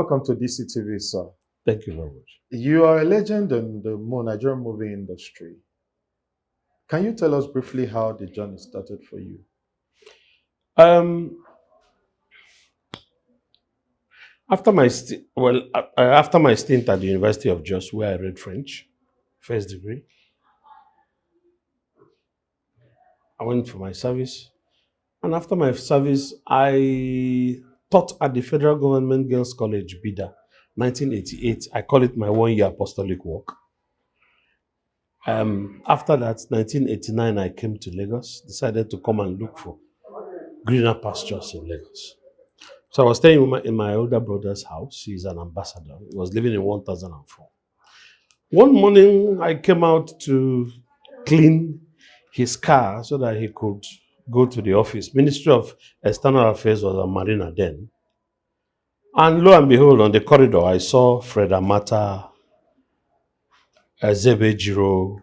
welcome to DCTv, sir. Thank you very much. You are a legend in the Nigerian movie industry. Can you tell us briefly how the journey started for you? After my after my stint at the University of Jos, where I read French, first degree, I went for my service. And after my service, I taught at the Federal Government Girls College, Bida, 1988. I call it my one-year apostolic work. After that, 1989, I came to Lagos, decided to come and look for greener pastures in Lagos. So I was staying in my older brother's house. He's an ambassador. He was living in 1004. One morning, I came out to clean his car so that he could go to the office. Ministry of External Affairs was a marina then. And lo and behold, on the corridor, I saw Fred Amata, Zebe Jiro,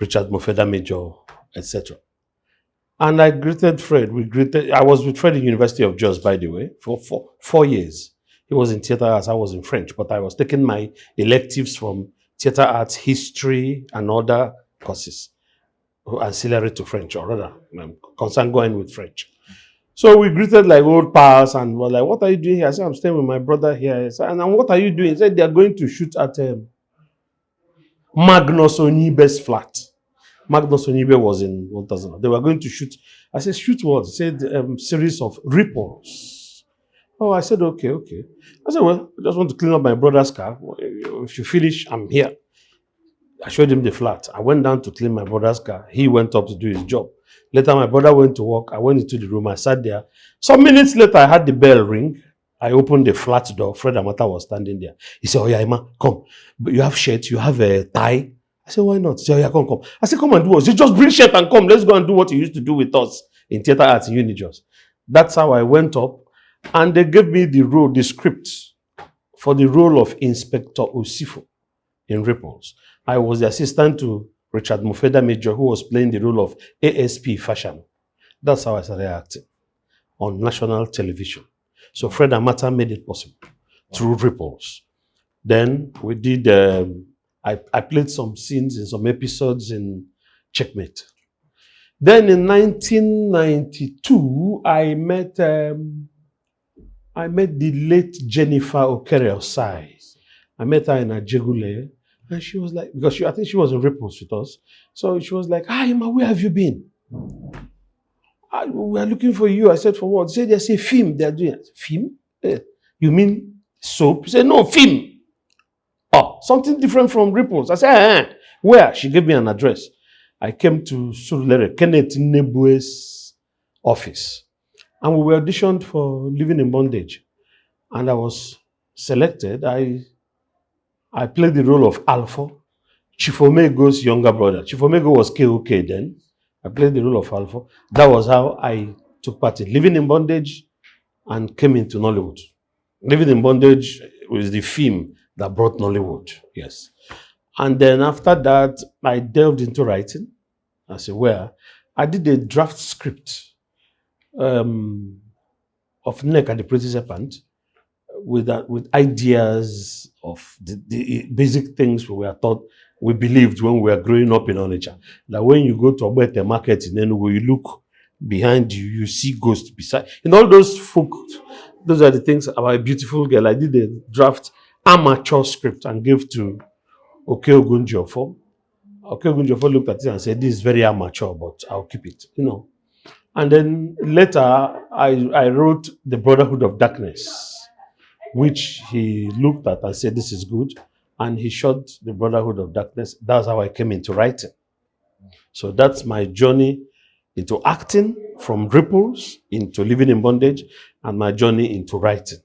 Richard Mofeda Major, etc. And I greeted Fred. I was with Fred in University of Jos, by the way, for 4 years. He was in theater arts, I was in French, but I was taking my electives from theater arts, history, and other courses, ancillary to French, or rather, concerned going with French. So we greeted like old pals and were like, what are you doing here? I said, I'm staying with my brother here. I said, and what are you doing? He said, they are going to shoot at Magnus Onibe's flat. Magnus Onibe was in 1000. They were going to shoot. I said, shoot what? He said, series of ripples. Oh, I said, okay. I said, well, I just want to clean up my brother's car. If you finish, I'm here. I showed him the flat. I went down to clean my brother's car. He went up to do his job. Later, my brother went to work. I went into the room. I sat there. Some minutes later, I had the bell ring. I opened the flat door. Fred Amata was standing there. He said, oh yeah, Emma, come. But you have shirt, you have a tie. I said, why not? He said, oh yeah, come. I said, come and do what? He said, just bring shirt and come. Let's go and do what you used to do with us in theater arts in Unijos. That's how I went up. And they gave me the script for the role of Inspector Osifo in Ripples. I was the assistant to Richard Mofeda Major, who was playing the role of ASP Fashion. That's how I started acting on national television. So Fred Amata made it possible through Ripples. Then we did, I played some scenes in some episodes in Checkmate. Then in 1992, I met the late Jennifer Okere-Osai. I met her in Ajegule. And she was like, because I think she was in Ripples with us. So she was like, hi, Emma, where have you been? We are looking for you. I said, for what? She said, there's a film they're doing. Film? You mean soap? She said, no, film. Oh, something different from Ripples. I said, where? She gave me an address. I came to Surulere, Kenneth Nebue's office. And we were auditioned for Living in Bondage. And I was selected. I played the role of Alpha, Chifomego's younger brother. Chifomego was KOK then. I played the role of Alpha. That was how I took part in Living in Bondage and came into Nollywood. Living in Bondage was the film that brought Nollywood, yes. And then after that, I delved into writing. I said, where? I did a draft script of Neck and the Pretty Serpent with ideas of the basic things we believed when we were growing up in Onitsha. That when you go to Obete market in Enugu, you look behind you, you see ghosts beside. In all those folk, those are the things about a beautiful girl. I did a draft amateur script and gave to Oke Ogunjofo. Oke Ogunjofo looked at it and said, this is very amateur, but I'll keep it, And then later, I wrote The Brotherhood of Darkness, which he looked at and said, this is good. And he shot The Brotherhood of Darkness. That's how I came into writing. So that's my journey into acting, from Ripples into Living in Bondage, and my journey into writing.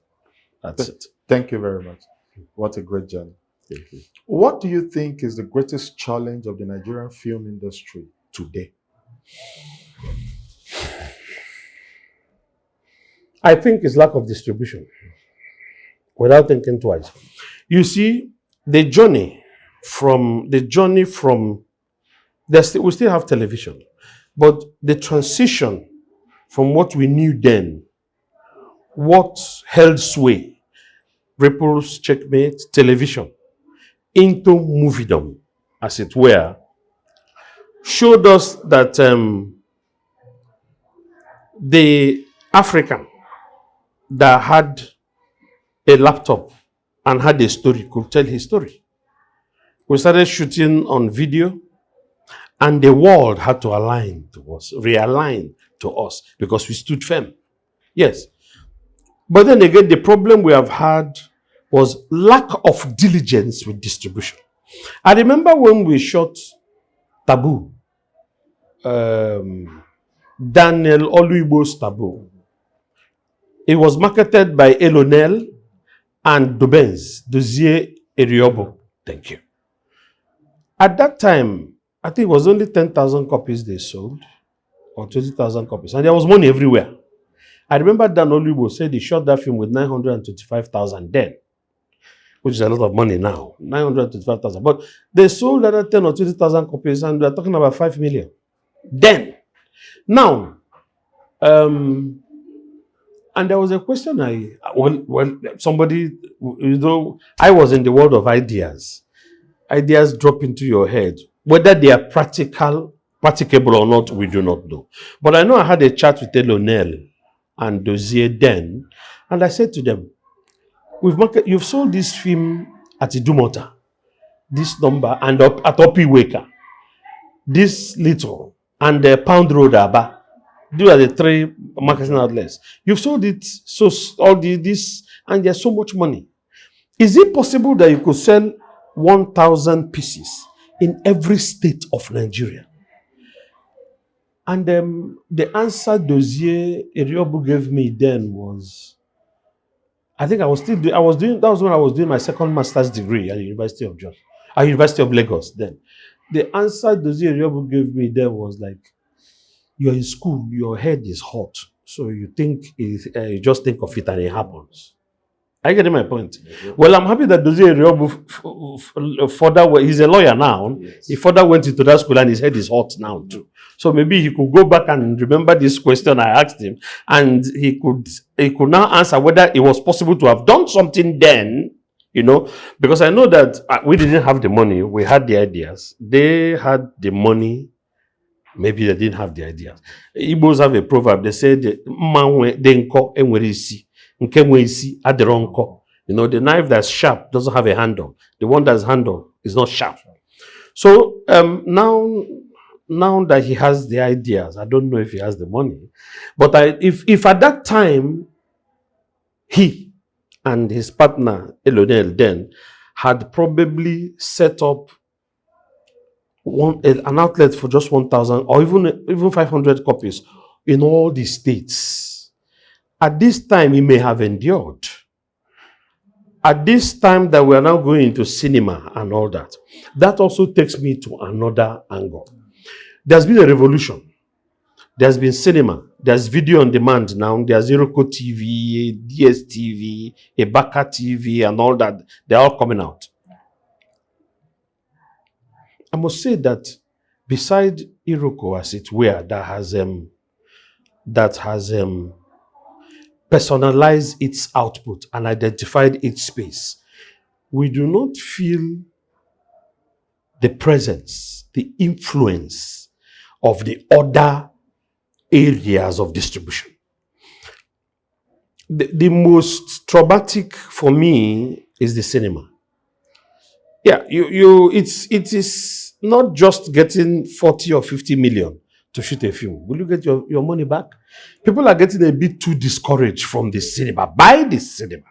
That's it. Thank you very much. What a great journey. Thank you. What do you think is the greatest challenge of the Nigerian film industry today? I think it's lack of distribution, without thinking twice. You see, we still have television, but the transition from what we knew then, what held sway, Ripples, Checkmate, television into moviedom, as it were, showed us that the African that had a laptop and had a story could tell his story. We started shooting on video, and the world had to align to us, realign to us, because we stood firm. Yes. But then again, the problem we have had was lack of diligence with distribution. I remember when we shot Taboo, Daniel Oluigbo's Taboo. It was marketed by Elonel and Dozier Eriobo. Thank you. At that time, I think it was only 10,000 copies they sold, or 20,000 copies, and there was money everywhere. I remember Dan Oluigbo said he shot that film with 925,000 then, which is a lot of money now, 925,000. But they sold another 10 or 20,000 copies, and we're talking about 5 million. Then, now, and there was a question when somebody, I was in the world of ideas. Ideas drop into your head. Whether they are practicable or not, we do not know. But I know I had a chat with Elonel and Dozier then, and I said to them, you've sold this film at Idumota, this number, and at Opiweka, this little, and the Pound Road Aba. These are the 3 marketing outlets. You've sold it, so all this, and there's so much money. Is it possible that you could sell 1,000 pieces in every state of Nigeria? And the answer Dozier Eriobu gave me then was, I think that was when I was doing my second master's degree at the University of Lagos then. The answer Dozier Eriobu gave me then was like, you're in school, your head is hot, so you just think of it and it happens. Are you getting my point? Well, I'm happy that Dozier Eriobu further, he's a lawyer now. Yes. He further went into that school and his head is hot now too. So maybe he could go back and remember this question I asked him, and he could now answer whether it was possible to have done something then, because I know that we didn't have the money, we had the ideas. They had the money, maybe they didn't have the ideas. Igbos have a proverb, they say, the knife that's sharp doesn't have a handle. The one that's handle is not sharp. So now that he has the ideas, I don't know if he has the money, but if at that time he and his partner Elonel then had probably set up an outlet for just 1,000 or even 500 copies in all the states, at this time he may have endured. At this time that we are now going into cinema and all that, that also takes me to another angle. There's been a revolution. There's been cinema. There's video on demand now. There's Iroko TV, DSTv, Ebaka TV, and all that. They're all coming out. I must say that beside Iroko, as it were, that has personalized its output and identified its space, we do not feel the presence, the influence of the other areas of distribution. The most traumatic for me is the cinema. Yeah, it is not just getting 40 or 50 million to shoot a film. Will you get your money back? People are getting a bit too discouraged from the cinema, by the cinema.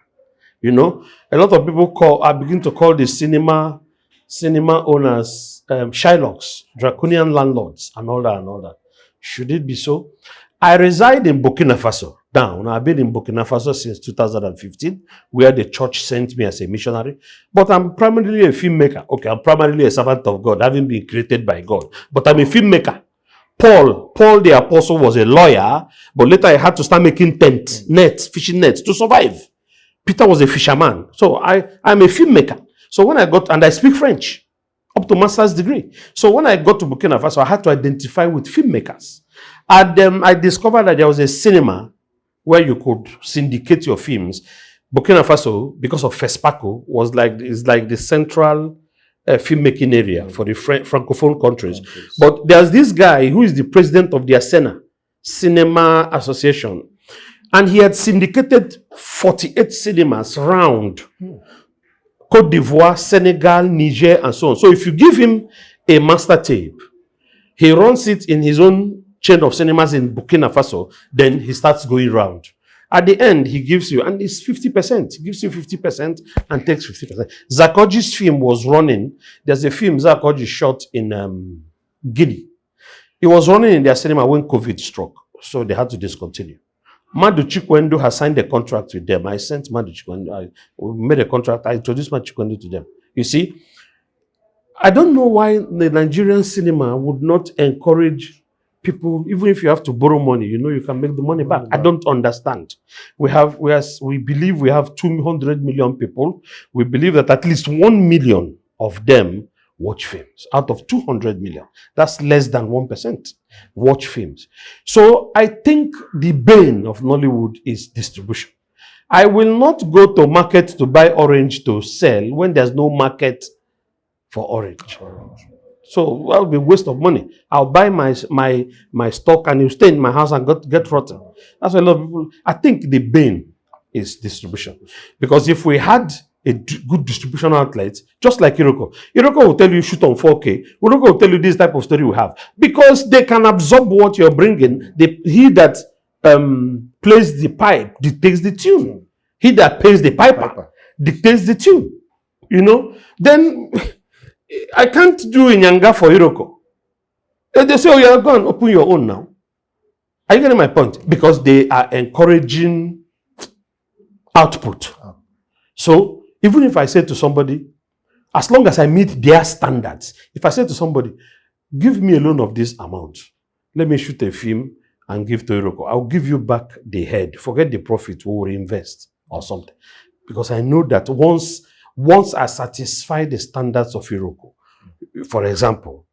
A lot of people begin to call the cinema owners Shylocks, draconian landlords, and all that. Should it be so? I reside in Burkina Faso now. I've been in Burkina Faso since 2015, where the church sent me as a missionary. But I'm primarily a filmmaker. Okay, I'm primarily a servant of God, having been created by God. But I'm a filmmaker. Paul the apostle was a lawyer, but later I had to start making fishing nets to survive. Peter was a fisherman. So I'm a filmmaker. So when I speak French, up to master's degree. So when I got to Burkina Faso, I had to identify with filmmakers. And I discovered that there was a cinema where you could syndicate your films. Burkina Faso, because of FESPACO, is like the central filmmaking area for the francophone countries. But there's this guy who is the president of the ASENA, Cinema Association, and he had syndicated 48 cinemas round Côte d'Ivoire, Senegal, Niger, and so on. So if you give him a master tape, he runs it in his own chain of cinemas in Burkina Faso, then he starts going round. At the end, he gives you, and it's 50%. He gives you 50% and takes 50%. Sarkozy's film was running. There's a film Sarkozy shot in Guinea. It was running in their cinema when COVID struck, so they had to discontinue. Madu Chikwendo has signed a contract with them. I sent Madu Chikwendo. We made a contract. I introduced Madu Chikwendo to them. You see, I don't know why the Nigerian cinema would not encourage people, even if you have to borrow money, you know you can make the money back. I don't understand. We believe we have 200 million people. We believe that at least 1 million of them watch films. Out of 200 million, that's less than 1% watch films. So I think the bane of Nollywood is distribution. I will not go to market to buy orange to sell when there's no market for orange. So that will be a waste of money. I'll buy my stock and you stay in my house and get rotten. That's why a lot of people. I think the bane is distribution. Because if we had a good distribution outlet, just like Iroko will tell you shoot on 4K. Iroko will tell you this type of story we have. Because they can absorb what you're bringing. He that plays the pipe dictates the tune. He that pays the piper dictates the tune. You know? Then I can't do Inyanga for Iroko. They say, oh, you're going to open your own now. Are you getting my point? Because they are encouraging output. So, even if I say to somebody, as long as I meet their standards, if I say to somebody, give me a loan of this amount, let me shoot a film and give to Iroko, I'll give you back the head. Forget the profit, we'll reinvest or something. Because I know that once I satisfy the standards of Iroko, for example,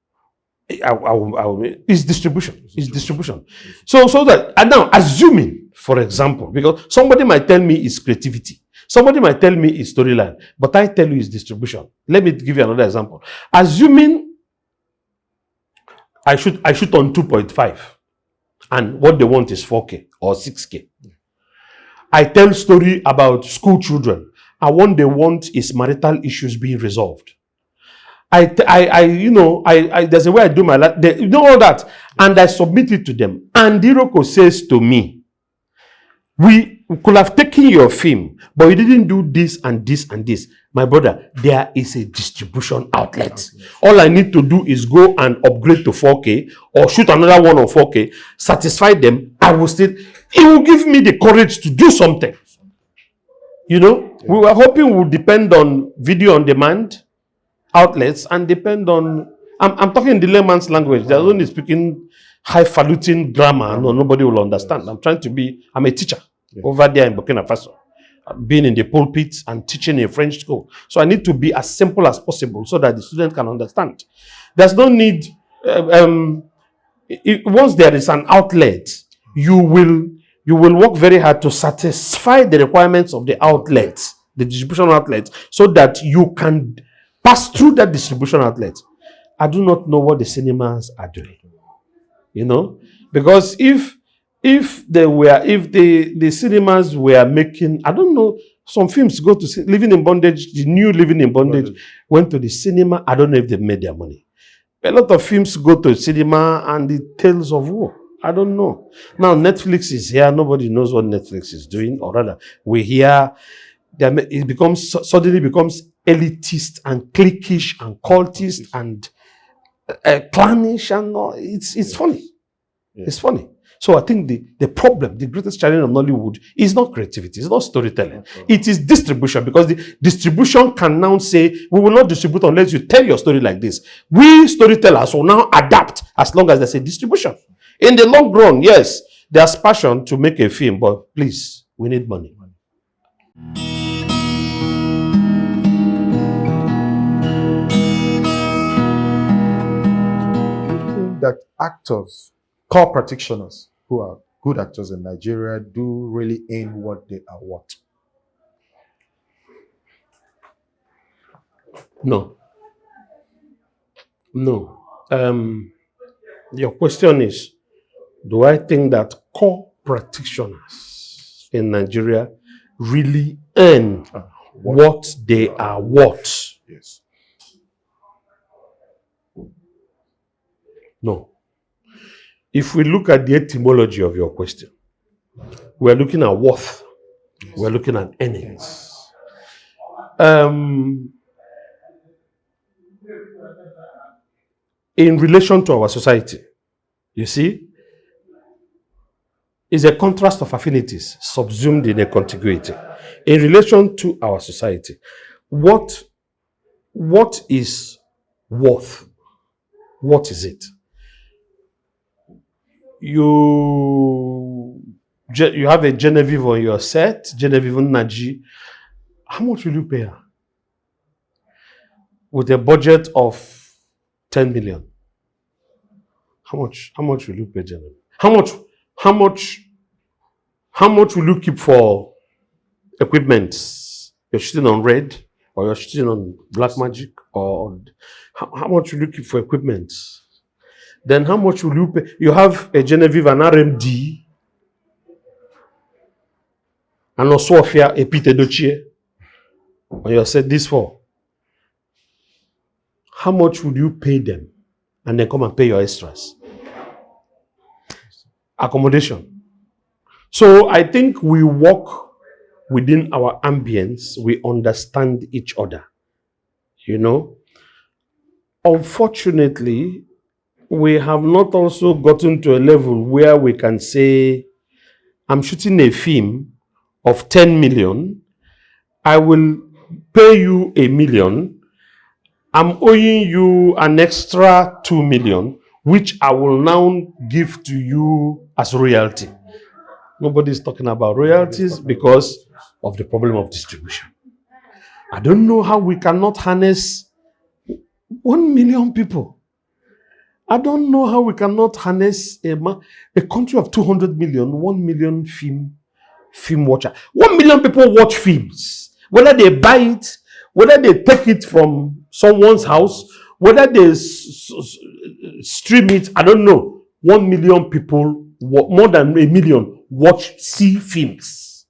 it's distribution. It's distribution. So that, and now assuming, for example, because somebody might tell me it's creativity, somebody might tell me it's storyline, but I tell you it's distribution. Let me give you another example. Assuming I shoot on 2.5, and what they want is 4K or 6K. I tell story about school children, and what they want is marital issues being resolved. There's a way I do my life, you know all that, and I submit it to them. And Iroko says to me, we could have taken your film, but you didn't do this and this and this. My brother, there is a distribution outlet. All I need to do is go and upgrade to 4K or shoot another one on 4K, satisfy them. I will still, it will give me the courage to do something. You know, we were hoping we would depend on video on demand outlets and depend on, I'm talking in the layman's language. There's only speaking highfalutin grammar. No, nobody will understand. I'm a teacher over there in Burkina Faso. I've been in the pulpit and teaching in a French school. So I need to be as simple as possible so that the student can understand. There's no need, once there is an outlet, you will work very hard to satisfy the requirements of the outlet, the distribution outlet, so that you can pass through that distribution outlet. I do not know what the cinemas are doing. You know? Because if the cinemas were making, I don't know, some films go to Living in Bondage, the new Living in Bondage went to the cinema. I don't know if they made their money. A lot of films go to cinema and the tales of war. I don't know. Now Netflix is here. Nobody knows what Netflix is doing, or rather, we hear it suddenly becomes elitist and cliquish and cultist and clannish, and it's funny. Yeah. It's funny. So I think the problem, the greatest challenge of Nollywood is not creativity, it's not storytelling. It is distribution, because the distribution can now say, we will not distribute unless you tell your story like this. We storytellers will now adapt as long as there's a distribution. In the long run, yes, there's passion to make a film, but please, we need money. That actors, core practitioners who are good actors in Nigeria do really aim what they are worth. No. No. Your question is, do I think that core practitioners in Nigeria really earn what they are worth? Yes. No. If we look at the etymology of your question, we're looking at worth. Yes. We're looking at earnings. In relation to our society, you see, is a contrast of affinities subsumed in a contiguity. In relation to our society, what is worth? What is it? You have a Genevieve on your set, Genevieve Naji. How much will you pay her? With a budget of 10 million. How much will you pay Genevieve? How much will you keep for equipment? You're shooting on red, or you're shooting on black magic, or how much will you keep for equipment? Then how much will you pay? You have a Genevieve, an RMD, and also a Peter Dochie on your set this for. How much would you pay them? And then come and pay your extras. Accommodation. So I think we work within our ambience, we understand each other. You know? Unfortunately, we have not also gotten to a level where we can say, I'm shooting a film of 10 million, I will pay you 1 million, I'm owing you an extra 2 million, which I will now give to you as royalty. Nobody's talking about royalties because of the problem of distribution. I don't know how we cannot harness 1 million people. I don't know how we cannot harness a country of 200 million, 1 million film watcher. 1 million people watch films. Whether they buy it, whether they take it from someone's house, whether they stream it, I don't know. 1 million people, more than 1 million, see films.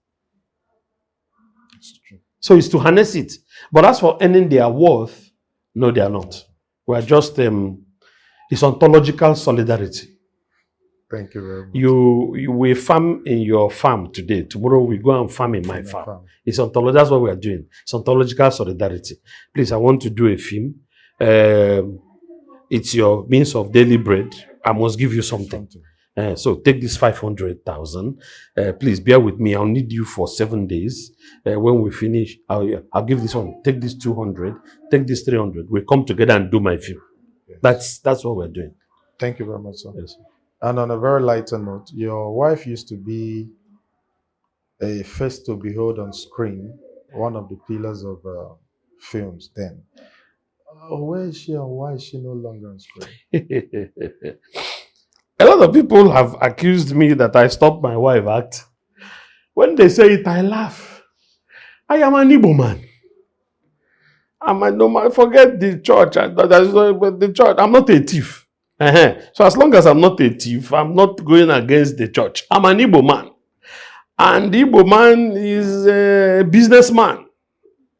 So it's to harness it. But as for earning their worth, no, they are not. We are just, it's ontological solidarity. Thank you very much. You will farm in your farm today. Tomorrow we go and farm in my farm. It's ontological. That's what we are doing. It's ontological solidarity. Please, I want to do a film. It's your means of daily bread. I must give you something. So take this 500,000. Please bear with me. I'll need you for 7 days. When we finish, I'll give this one. Take this 200. Take this 300. We come together and do my film. Yes. That's what we're doing. Thank you very much, sir. Yes. And on a very lighter note, your wife used to be a face to behold on screen, one of the pillars of films then. Where is she and why is she no longer on screen? A lot of people have accused me that I stopped my wife act. When they say it, I laugh. I am an Igbo man. Forget the church. The church. I'm not a thief. So as long as I'm not a thief, I'm not going against the church. I'm an Igbo man. And the Igbo man is a businessman.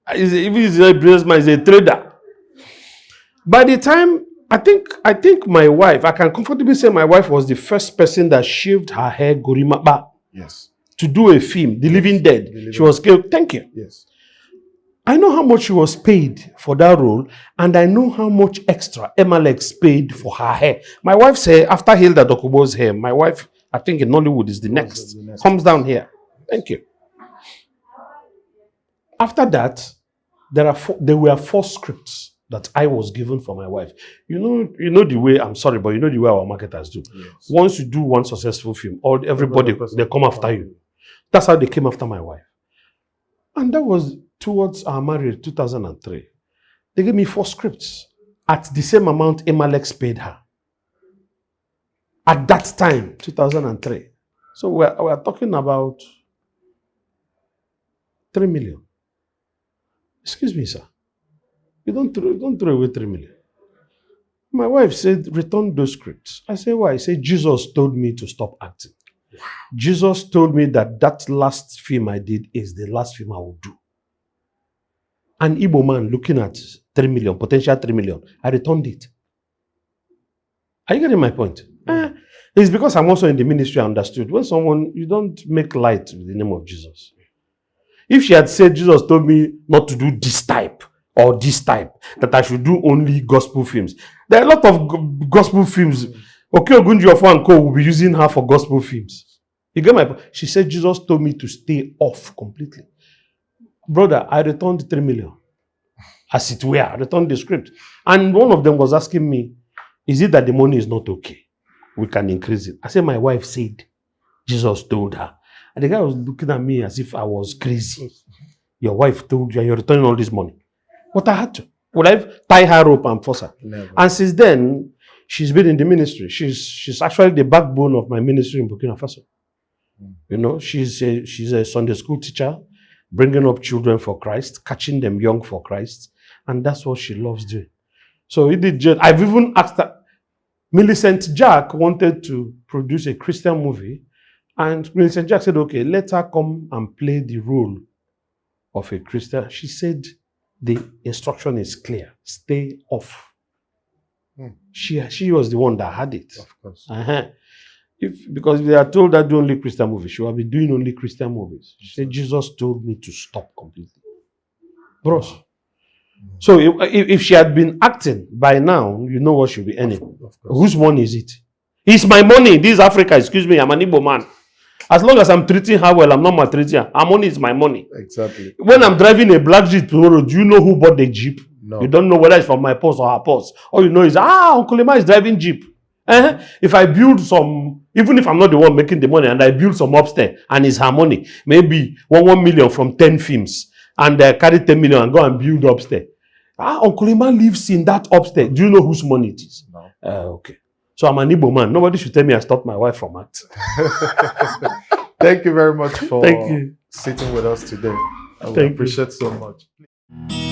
If he's a businessman, he's a trader. By the time, I think my wife, I can comfortably say my wife was the first person that shaved her hair gorimapa. Yes. To do a film, The Living Dead. She was killed. Thank you. Yes. I know how much she was paid for that role, and I know how much extra Emma Ayalogu paid for her hair. My wife said, after Hilda Dokubo's hair, my wife, I think in Nollywood is the next, comes down here. Thank you. After that, there were 4 scripts that I was given for my wife. You know the way, I'm sorry, but you know the way our marketers do. Yes. Once you do one successful film, everybody they come after you. That's how they came after my wife. And that was towards our marriage, 2003. They gave me 4 scripts at the same amount Emma Ayalogu paid her. At that time, 2003. So we're talking about 3 million. Excuse me, sir. You don't throw away 3 million. My wife said, return those scripts. I said, why? I said, Jesus told me to stop acting. Jesus told me that last film I did is the last film I will do. An Igbo man looking at 3 million, potential 3 million, I returned it. Are you getting my point? It's because I'm also in the ministry, I understood. When someone, you don't make light with the name of Jesus. If she had said, Jesus told me not to do this type or this type, that I should do only gospel films. There are a lot of gospel films. Okay, Ogunjiofor and Co. will be using her for gospel films. You get my point? She said, Jesus told me to stay off completely. Brother, I returned 3 million. As it were, I returned the script. And one of them was asking me, is it that the money is not okay? We can increase it. I said, my wife said, Jesus told her. And the guy was looking at me as if I was crazy. Your wife told you and you're returning all this money. But I had to. Would I tie her up and force her? Never. And since then, she's been in the ministry. She's actually the backbone of my ministry in Burkina Faso. You know, she's a Sunday school teacher, bringing up children for Christ, catching them young for Christ. And that's what she loves doing. So I've even asked her. Millicent Jack wanted to produce a Christian movie, and Millicent Jack said, okay, let her come and play the role of a Christian. She said, the instruction is clear. Stay off. She was the one that had it. Of course. Because if they are told that do only Christian movies, she will be doing only Christian movies. She said, Jesus told me to stop completely. Bros. So if she had been acting by now, you know what she'll be earning. Whose money is it? It's my money. This is Africa. Excuse me. I'm an Igbo man. As long as I'm treating her well, I'm not maltreating her. Her money is my money. Exactly. When I'm driving a black Jeep tomorrow, do you know who bought the Jeep? No. You don't know whether it's from my purse or her purse. All you know is, Uncle Emma is driving Jeep. If I build some, even if I'm not the one making the money, and I build some upstairs, and it's her money, maybe 1 million from 10 films, and carry 10 million and go and build upstairs. Uncle Emma lives in that upstairs. Do you know whose money it is? No. Okay. So I'm an Igbo man. Nobody should tell me I stopped my wife from acting. Thank you very much for Thank you. sitting with us today. I Thank you. appreciate so much.